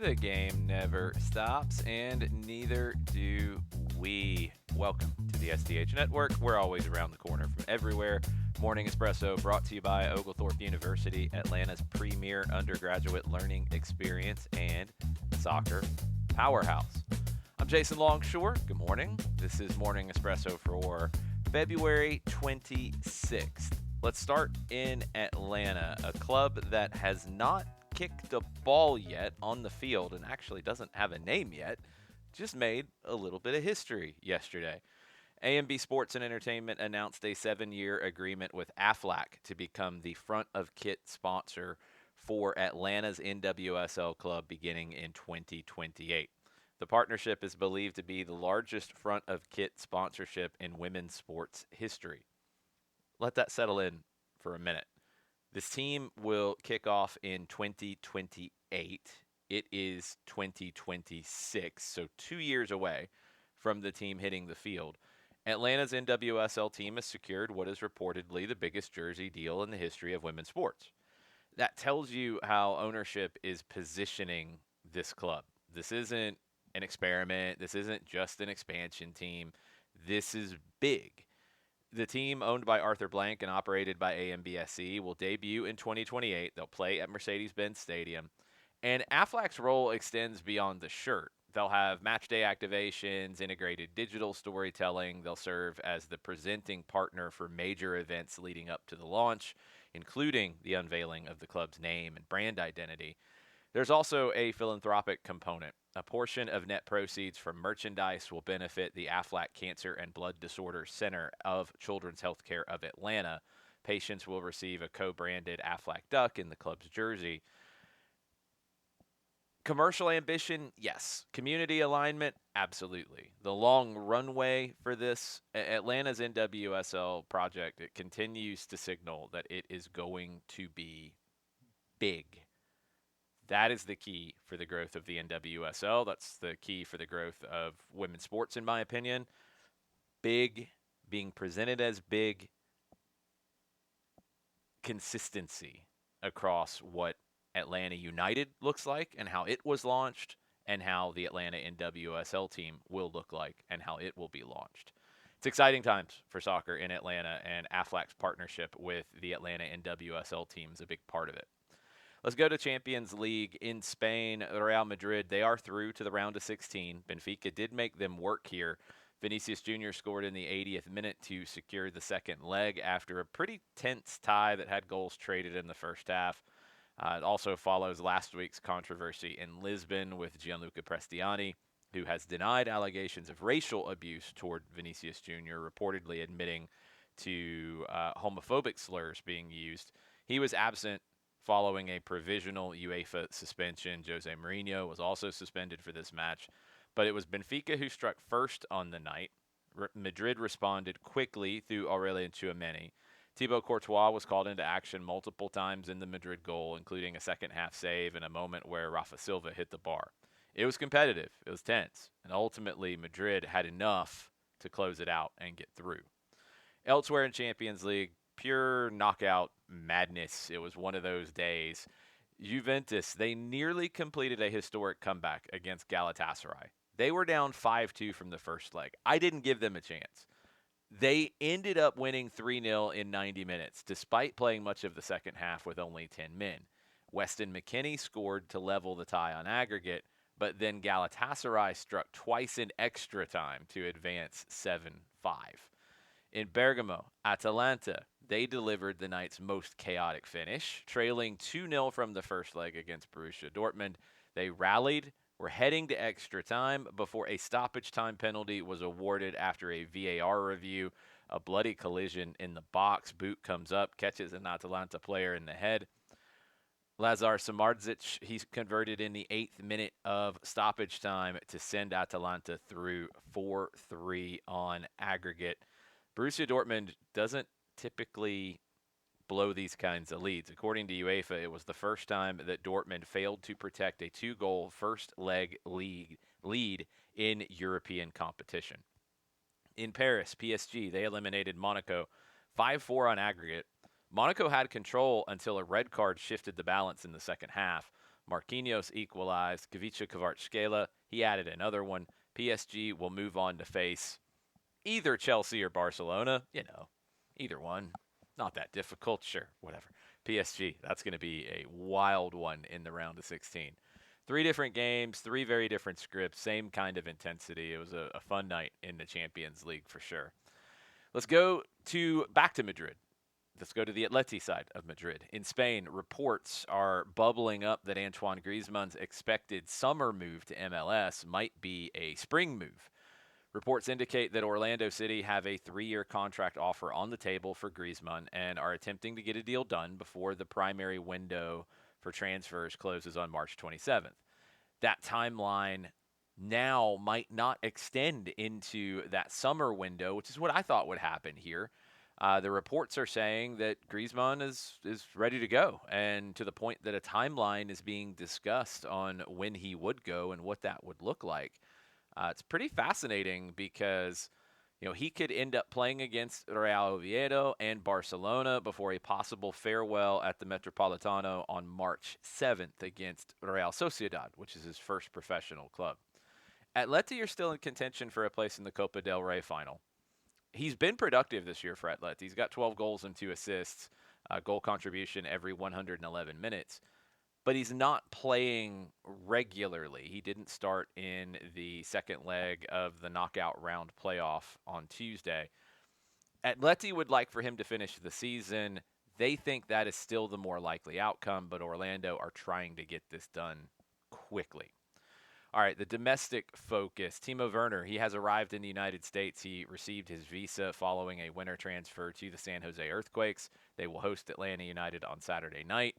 The game never stops, and neither do we. Welcome to the SDH Network. We're always around the corner from everywhere. Morning Espresso brought to you by Oglethorpe University, Atlanta's premier undergraduate learning experience and soccer powerhouse. I'm Jason Longshore. Good morning. This is Morning Espresso for February 26th. Let's start in Atlanta, a club that has not kicked a ball yet on the field and actually doesn't have a name yet, just made a little bit of history yesterday. A&B Sports and Entertainment announced a 7-year agreement with Aflac to become the front of kit sponsor for Atlanta's NWSL club beginning in 2028. The partnership is believed to be the largest front of kit sponsorship in women's sports history. Let that settle in for a minute. This team will kick off in 2028. It is 2026, so 2 years away from the team hitting the field. Atlanta's NWSL team has secured what is reportedly the biggest jersey deal in the history of women's sports. That tells you how ownership is positioning this club. This isn't an experiment. This isn't just an expansion team. This is big. The team, owned by Arthur Blank and operated by AMBSE, will debut in 2028. They'll play at Mercedes-Benz Stadium. And Aflac's role extends beyond the shirt. They'll have match day activations, integrated digital storytelling. They'll serve as the presenting partner for major events leading up to the launch, including the unveiling of the club's name and brand identity. There's also a philanthropic component. A portion of net proceeds from merchandise will benefit the Aflac Cancer and Blood Disorders Center of Children's Healthcare of Atlanta. Patients will receive a co-branded Aflac duck in the club's jersey. Commercial ambition, yes. Community alignment, absolutely. The long runway for this, Atlanta's NWSL project, it continues to signal that it is going to be big. That is the key for the growth of the NWSL. That's the key for the growth of women's sports, in my opinion. Big, being presented as big, consistency across what Atlanta United looks like and how it was launched, and how the Atlanta NWSL team will look like and how it will be launched. It's exciting times for soccer in Atlanta, and Aflac's partnership with the Atlanta NWSL team is a big part of it. Let's go to Champions League in Spain. Real Madrid, they are through to the round of 16. Benfica did make them work here. Vinicius Jr. scored in the 80th minute to secure the second leg after a pretty tense tie that had goals traded in the first half. It also follows last week's controversy in Lisbon with Gianluca Prestiani, who has denied allegations of racial abuse toward Vinicius Jr., reportedly admitting to homophobic slurs being used. He was absent following a provisional UEFA suspension. Jose Mourinho was also suspended for this match, but it was Benfica who struck first on the night. Madrid responded quickly through Aurelien Tchouameni. Thibaut Courtois was called into action multiple times in the Madrid goal, including a second-half save and a moment where Rafa Silva hit the bar. It was competitive, it was tense, and ultimately Madrid had enough to close it out and get through. Elsewhere in Champions League, pure knockout madness. It was one of those days. Juventus, they nearly completed a historic comeback against Galatasaray. They were down 5-2 from the first leg. I didn't give them a chance. They ended up winning 3-0 in 90 minutes, despite playing much of the second half with only 10 men. Weston McKennie scored to level the tie on aggregate, but then Galatasaray struck twice in extra time to advance 7-5. In Bergamo, Atalanta, they delivered the night's most chaotic finish, trailing 2-0 from the first leg against Borussia Dortmund. They rallied, were heading to extra time before a stoppage time penalty was awarded after a VAR review. A bloody collision in the box. Boot comes up, catches an Atalanta player in the head. Lazar Samardzic, he's converted in the 8th minute of stoppage time to send Atalanta through 4-3 on aggregate. Borussia Dortmund doesn't typically blow these kinds of leads. According to UEFA, it was the first time that Dortmund failed to protect a 2-goal first leg lead in European competition. In Paris, PSG, they eliminated Monaco 5-4 on aggregate. Monaco had control until a red card shifted the balance in the second half. Marquinhos equalized. Kavica Kvaratskhelia, he added another one. PSG will move on to face either Chelsea or Barcelona. Either one. Not that difficult. Sure, whatever. PSG, that's going to be a wild one in the round of 16. 3 different games, 3 very different scripts, same kind of intensity. It was a fun night in the Champions League for sure. Let's go back to Madrid. Let's go to the Atleti side of Madrid. In Spain, reports are bubbling up that Antoine Griezmann's expected summer move to MLS might be a spring move. Reports indicate that Orlando City have a 3-year contract offer on the table for Griezmann and are attempting to get a deal done before the primary window for transfers closes on March 27th. That timeline now might not extend into that summer window, which is what I thought would happen here. The reports are saying that Griezmann is ready to go, and to the point that a timeline is being discussed on when he would go and what that would look like. It's pretty fascinating because, he could end up playing against Real Oviedo and Barcelona before a possible farewell at the Metropolitano on March 7th against Real Sociedad, which is his first professional club. Atleti are still in contention for a place in the Copa del Rey final. He's been productive this year for Atleti. He's got 12 goals and 2 assists, goal contribution every 111 minutes. But he's not playing regularly. He didn't start in the second leg of the knockout round playoff on Tuesday. Atleti would like for him to finish the season. They think that is still the more likely outcome, but Orlando are trying to get this done quickly. All right, the domestic focus. Timo Werner, he has arrived in the United States. He received his visa following a winter transfer to the San Jose Earthquakes. They will host Atlanta United on Saturday night.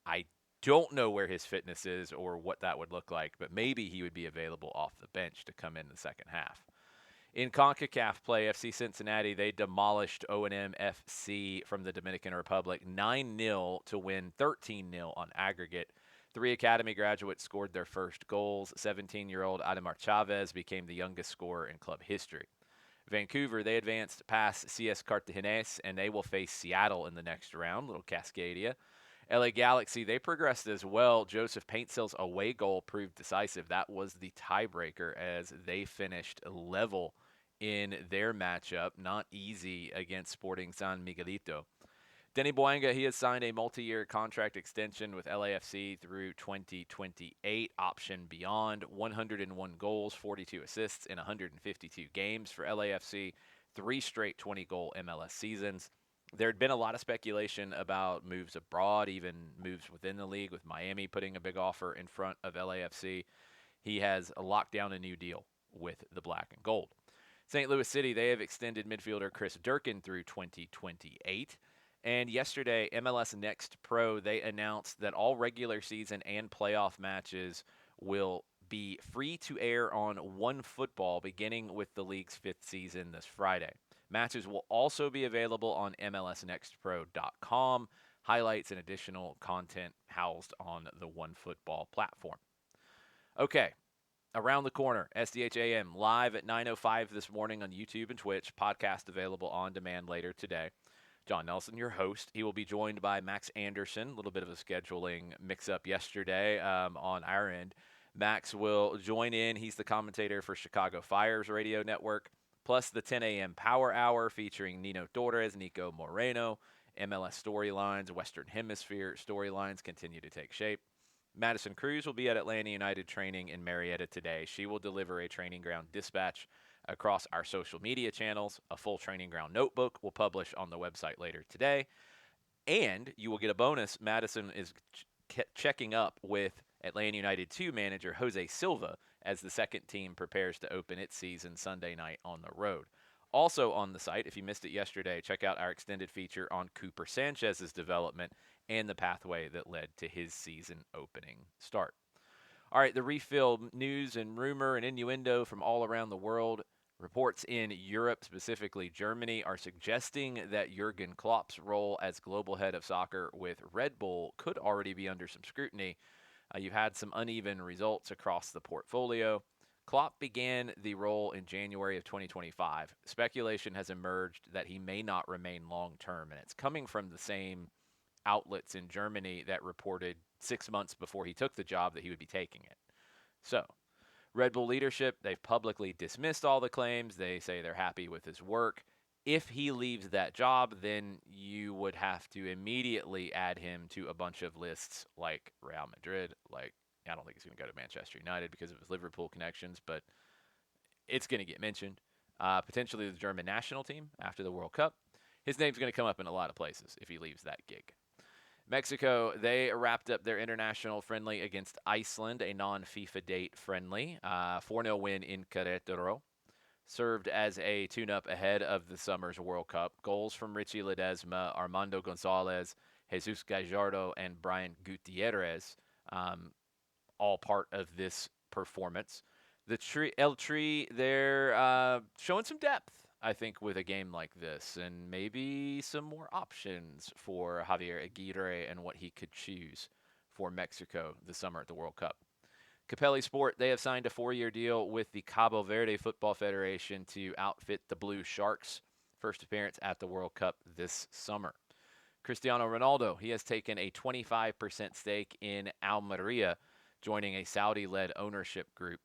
I don't know where his fitness is or what that would look like, but maybe he would be available off the bench to come in the second half. In CONCACAF play, FC Cincinnati, they demolished O&M FC from the Dominican Republic 9-0 to win 13-0 on aggregate. 3 academy graduates scored their first goals. 17-year-old Ademar Chavez became the youngest scorer in club history. Vancouver, they advanced past CS Cartaginés, and they will face Seattle in the next round, little Cascadia. LA Galaxy, they progressed as well. Joseph Paintsil's away goal proved decisive. That was the tiebreaker as they finished level in their matchup. Not easy against Sporting San Miguelito. Denny Boanga, he has signed a multi-year contract extension with LAFC through 2028, option beyond. 101 goals, 42 assists in 152 games for LAFC, 3 straight 20-goal MLS seasons. There had been a lot of speculation about moves abroad, even moves within the league, with Miami putting a big offer in front of LAFC. He has locked down a new deal with the Black and Gold. St. Louis City, they have extended midfielder Chris Durkin through 2028. And yesterday, MLS Next Pro, they announced that all regular season and playoff matches will be free to air on OneFootball, beginning with the league's 5th season this Friday. Matches will also be available on MLSNextPro.com. Highlights and additional content housed on the OneFootball platform. Okay, around the corner, SDHAM live at 9:05 this morning on YouTube and Twitch. Podcast available on demand later today. John Nelson, your host. He will be joined by Max Anderson. A little bit of a scheduling mix-up yesterday on our end. Max will join in. He's the commentator for Chicago Fire's radio network, plus the 10 a.m. Power Hour featuring Nino Torres, Nico Moreno. MLS storylines, Western Hemisphere storylines continue to take shape. Madison Cruz will be at Atlanta United training in Marietta today. She will deliver a training ground dispatch across our social media channels. A full training ground notebook will publish on the website later today. And you will get a bonus. Madison is checking up with Atlanta United 2 manager Jose Silva as the second team prepares to open its season Sunday night on the road. Also on the site, if you missed it yesterday, check out our extended feature on Cooper Sanchez's development and the pathway that led to his season opening start. All right, the refill news and rumor and innuendo from all around the world. Reports in Europe, specifically Germany, are suggesting that Jurgen Klopp's role as global head of soccer with Red Bull could already be under some scrutiny. You've had some uneven results across the portfolio. Klopp began the role in January of 2025. Speculation has emerged that he may not remain long-term, and it's coming from the same outlets in Germany that reported 6 months before he took the job that he would be taking it. So, Red Bull leadership, they've publicly dismissed all the claims. They say they're happy with his work. If he leaves that job, then you would have to immediately add him to a bunch of lists like Real Madrid, like I don't think he's going to go to Manchester United because of his Liverpool connections, but it's going to get mentioned. Potentially the German national team after the World Cup. His name's going to come up in a lot of places if he leaves that gig. Mexico, they wrapped up their international friendly against Iceland, a non-FIFA date friendly. 4-0 win in Querétaro. Served as a tune-up ahead of the summer's World Cup. Goals from Richie Ledesma, Armando Gonzalez, Jesus Gallardo, and Brian Gutierrez, all part of this performance. El Tri, they're showing some depth, I think, with a game like this, and maybe some more options for Javier Aguirre and what he could choose for Mexico this summer at the World Cup. Capelli Sport, they have signed a 4-year deal with the Cabo Verde Football Federation to outfit the Blue Sharks. First appearance at the World Cup this summer. Cristiano Ronaldo, he has taken a 25% stake in Almeria, joining a Saudi-led ownership group.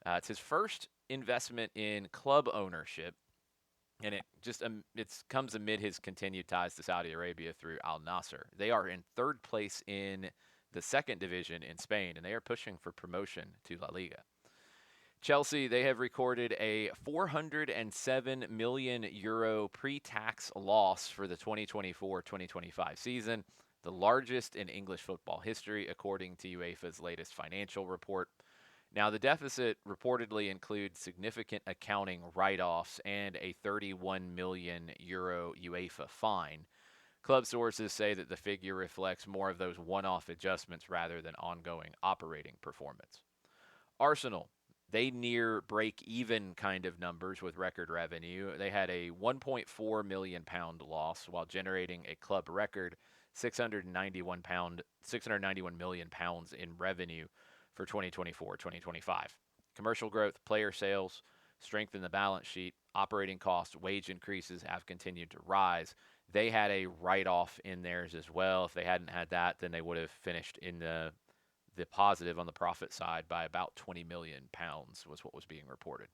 It's his first investment in club ownership, and it comes amid his continued ties to Saudi Arabia through Al Nasser. They are in third place in the second division in Spain, and they are pushing for promotion to La Liga. Chelsea, they have recorded a 407 million euro pre-tax loss for the 2024-2025 season, the largest in English football history, according to UEFA's latest financial report. Now, the deficit reportedly includes significant accounting write-offs and a 31 million euro UEFA fine. Club sources say that the figure reflects more of those one-off adjustments rather than ongoing operating performance. Arsenal, they near break-even kind of numbers with record revenue. They had a £1.4 million loss while generating a club record £691 million in revenue for 2024-2025. Commercial growth, player sales, strength in the balance sheet, operating costs, wage increases have continued to rise. They had a write-off in theirs as well. If they hadn't had that, then they would have finished in the positive on the profit side by about £20 million was what was being reported.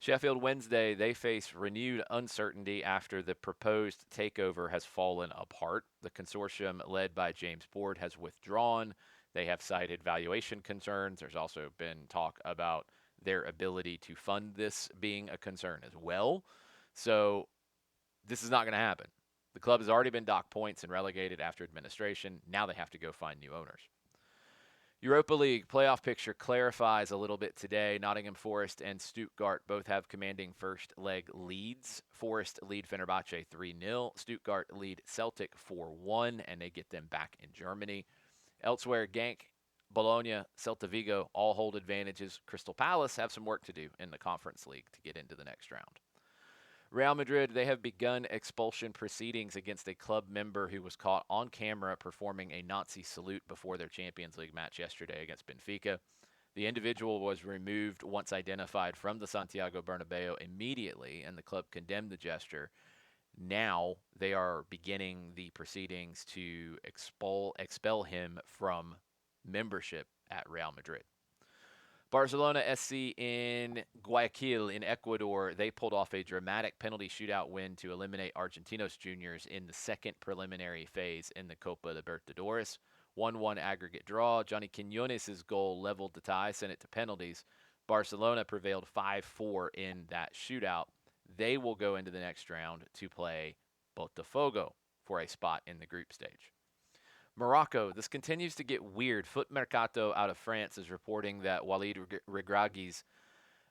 Sheffield Wednesday, they face renewed uncertainty after the proposed takeover has fallen apart. The consortium led by James Board has withdrawn. They have cited valuation concerns. There's also been talk about their ability to fund this being a concern as well. So this is not going to happen. The club has already been docked points and relegated after administration. Now they have to go find new owners. Europa League playoff picture clarifies a little bit today. Nottingham Forest and Stuttgart both have commanding first leg leads. Forest lead Fenerbahce 3-0. Stuttgart lead Celtic 4-1, and they get them back in Germany. Elsewhere, Genk, Bologna, Celta Vigo all hold advantages. Crystal Palace have some work to do in the Conference League to get into the next round. Real Madrid, they have begun expulsion proceedings against a club member who was caught on camera performing a Nazi salute before their Champions League match yesterday against Benfica. The individual was removed once identified from the Santiago Bernabeu immediately, and the club condemned the gesture. Now they are beginning the proceedings to expel him from membership at Real Madrid. Barcelona SC in Guayaquil in Ecuador, they pulled off a dramatic penalty shootout win to eliminate Argentinos Juniors in the second preliminary phase in the Copa Libertadores. 1-1 aggregate draw. Johnny Quinones' goal leveled the tie, sent it to penalties. Barcelona prevailed 5-4 in that shootout. They will go into the next round to play Botafogo for a spot in the group stage. Morocco, this continues to get weird. Foot Mercato out of France is reporting that Walid Regragui's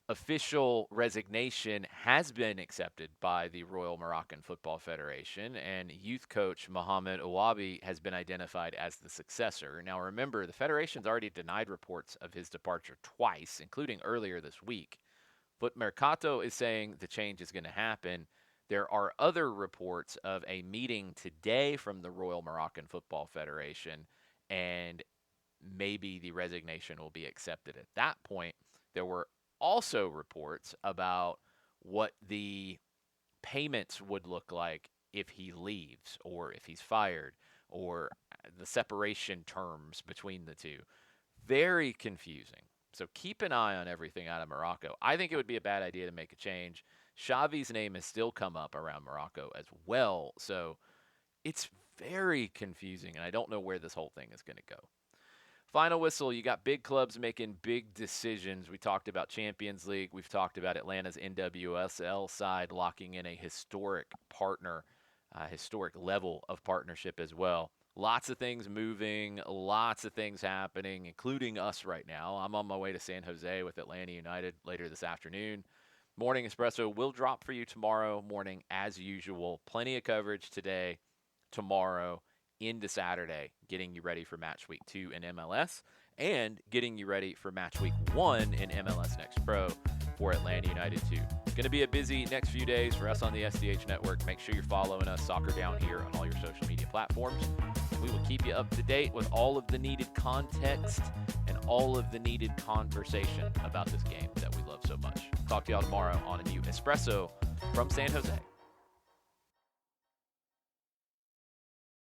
official resignation has been accepted by the Royal Moroccan Football Federation, and youth coach Mohamed Ouabi has been identified as the successor. Now remember, the Federation's already denied reports of his departure twice, including earlier this week. Foot Mercato is saying the change is going to happen. There are other reports of a meeting today from the Royal Moroccan Football Federation, and maybe the resignation will be accepted at that point. There were also reports about what the payments would look like if he leaves or if he's fired, or the separation terms between the two. Very confusing. So keep an eye on everything out of Morocco. I think it would be a bad idea to make a change. Xavi's name has still come up around Morocco as well. So it's very confusing, and I don't know where this whole thing is going to go. Final whistle, you got big clubs making big decisions. We talked about Champions League. We've talked about Atlanta's NWSL side locking in a historic partner, historic level of partnership as well. Lots of things moving, lots of things happening, including us right now. I'm on my way to San Jose with Atlanta United later this afternoon. Morning Espresso will drop for you tomorrow morning as usual. Plenty of coverage today, tomorrow, into Saturday, getting you ready for match week 2 in MLS and getting you ready for match week 1 in MLS Next Pro for Atlanta United 2. Going to be a busy next few days for us on the SDH Network. Make sure you're following us, Soccer Down Here, on all your social media platforms. We will keep you up to date with all of the needed context and all of the needed conversation about this game that we love so much. Talk to y'all tomorrow on a new Espresso from San Jose.